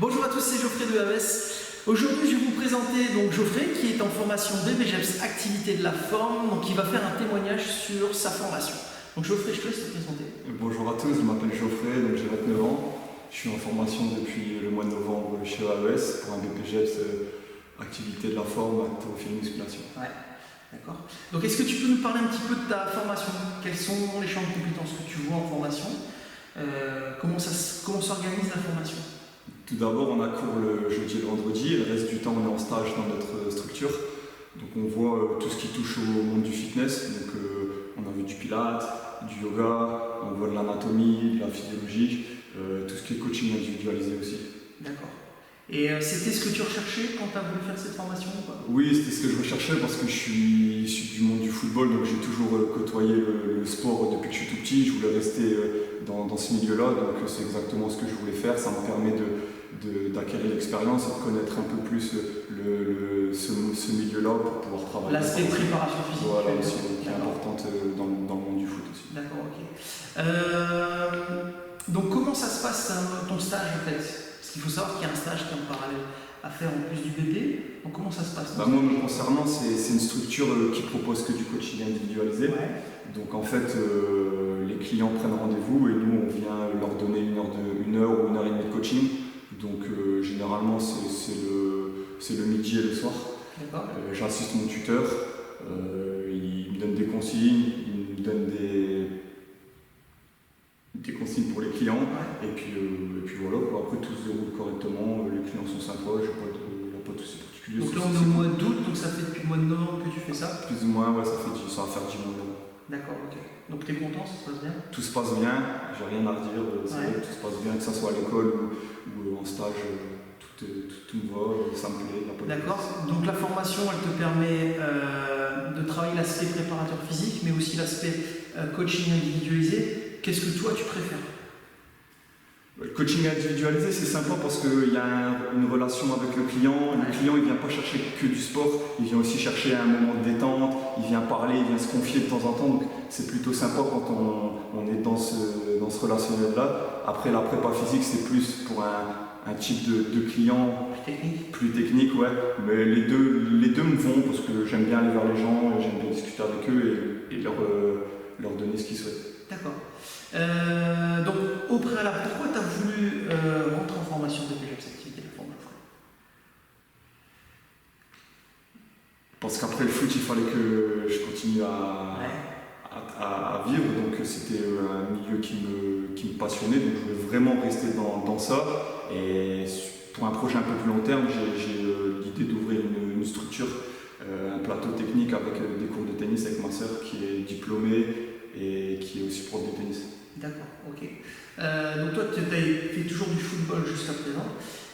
Bonjour à tous, c'est Geoffrey de AES. Aujourd'hui, je vais vous présenter donc Geoffrey qui est en formation BPGEPS Activité de la forme, donc il va faire un témoignage sur sa formation. Donc Geoffrey, je te laisse te présenter. Bonjour à tous, je m'appelle Geoffrey, donc j'ai 29 ans. Je suis en formation depuis le mois de novembre chez AES pour un BPGEPS Activité de la forme, haltérophilie musculation. Ouais, d'accord. Donc est-ce que tu peux nous parler un petit peu de ta formation? Quels sont les champs de compétences que tu vois en formation? Comment s'organise la formation? Tout d'abord, on a cours le jeudi et le vendredi, et le reste du temps, on est en stage dans notre structure. Donc on voit tout ce qui touche au monde du fitness. Donc on a vu du pilates, du yoga, on voit de l'anatomie, de la physiologie, tout ce qui est coaching individualisé aussi. D'accord. Et c'était ce que tu recherchais quand tu as voulu faire cette formation ou pas? Oui, c'était ce que je recherchais parce que je suis issu du monde du football, donc j'ai toujours côtoyé le sport depuis que je suis tout petit. Je voulais rester dans ce milieu-là, donc c'est exactement ce que je voulais faire. Ça me permet d'acquérir l'expérience et de connaître un peu plus ce milieu-là pour pouvoir travailler. L'aspect préparation physique. Voilà, aussi, qui est importante dans le monde du foot aussi. D'accord, ok. Donc comment ça se passe ton stage en fait? Parce qu'il faut savoir qu'il y a un stage qui est en parallèle à faire en plus du BP. Donc comment ça se passe? Moi, me concernant, c'est une structure qui propose que du coaching individualisé. Ouais. Donc en fait, les clients prennent rendez-vous et nous, on vient leur donner une heure ou une heure et demie de coaching. Donc généralement, c'est le midi et le soir. J'assiste mon tuteur, il me donne des consignes, il me donne des consignes pour les clients. Ouais. Et puis voilà, après tout se déroule correctement, les clients sont sympas, il n'y a pas de soucis particuliers. Donc là on est au mois d'août, donc ça fait depuis le mois de novembre que tu fais ça? Plus ou moins, ouais, ça va faire 10 mois. D'accord, ok. Donc tu es content, ça se passe bien? Tout se passe bien, j'ai rien à redire, c'est vrai que tout se passe bien, que ce soit à l'école ou en stage, tout me va, ça me plaît. D'accord, donc la formation elle te permet de travailler l'aspect préparateur physique, mais aussi l'aspect coaching individualisé. Qu'est-ce que toi tu préfères? Le coaching individualisé, c'est sympa parce qu'il y a une relation avec le client. Le client, il ne vient pas chercher que du sport, il vient aussi chercher un moment de détente, il vient parler, il vient se confier de temps en temps. Donc c'est plutôt sympa quand on est dans ce relationnel-là. Après, la prépa physique, c'est plus pour un type de client plus technique, ouais. Mais les deux me vont parce que j'aime bien aller vers les gens, j'aime bien discuter avec eux et leur donner ce qu'ils souhaitent. D'accord. Donc, au préalable, pourquoi tu as voulu rentrer en formation BPGEPS Activité de la forme? Parce qu'après le foot, il fallait que je continue à vivre, donc c'était un milieu qui me passionnait, donc je voulais vraiment rester dans ça. Et pour un projet un peu plus long terme, j'ai l'idée d'ouvrir une structure, un plateau technique avec des cours de tennis avec ma sœur qui est diplômée et qui est aussi prof de tennis. D'accord, ok. Donc toi, tu as fait toujours du football jusqu'à présent.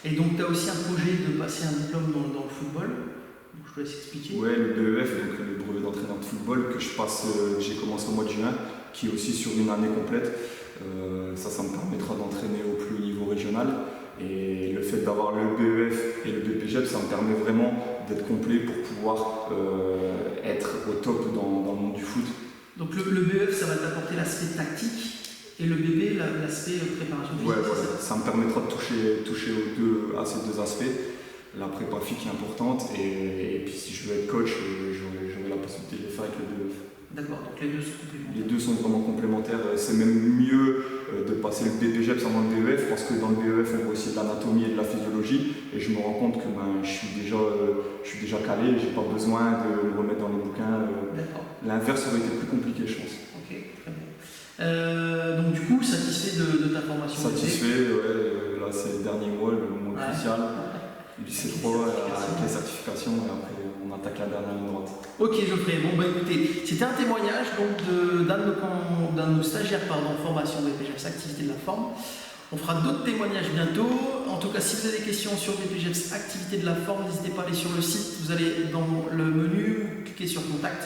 Et donc tu as aussi un projet de passer un diplôme dans le football. Donc je te laisse expliquer. Ouais, le BEF, donc le brevet d'entraîneur de football que j'ai commencé au mois de juin, qui est aussi sur une année complète. Ça me permettra d'entraîner au plus haut niveau régional. Et le fait d'avoir le BEF et le BPGEPS, ça me permet vraiment d'être complet pour pouvoir être au top dans le monde du foot. Donc le BEF, ça va t'apporter l'aspect tactique et le BB, l'aspect préparation physique. Ouais, voilà. Ça me permettra de toucher à ces deux aspects. La prépa physique est importante et puis si je veux être coach, j'aurai la possibilité de le faire avec le BEF. D'accord, donc les deux sont complémentaires. Les deux sont vraiment complémentaires. C'est même mieux de passer le BPGEPS avant le BEF parce que dans le BEF, on voit aussi de l'anatomie et de la physiologie et je me rends compte que je suis déjà calé, j'ai pas besoin de me remettre dans les bouquins. L'inverse aurait été plus compliqué, je pense. Ok, très bien. Donc du coup, satisfait de ta formation? Satisfait, ouais. Là, c'est le dernier mois, le mois crucial. Lycée 3 avec les certifications et après on attaque la dernière ligne droite. Ok Geoffrey, bon bah écoutez, c'était un témoignage d'un de nos stagiaires en formation BPGEPS Activité de la forme. On fera d'autres témoignages bientôt. En tout cas, si vous avez des questions sur BPGEPS Activité de la forme, n'hésitez pas à aller sur le site. Vous allez dans le menu, vous cliquez sur Contact,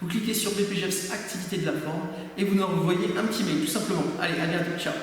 vous cliquez sur BPGEPS Activité de la forme et vous nous envoyez un petit mail tout simplement. Allez, à bientôt, ciao.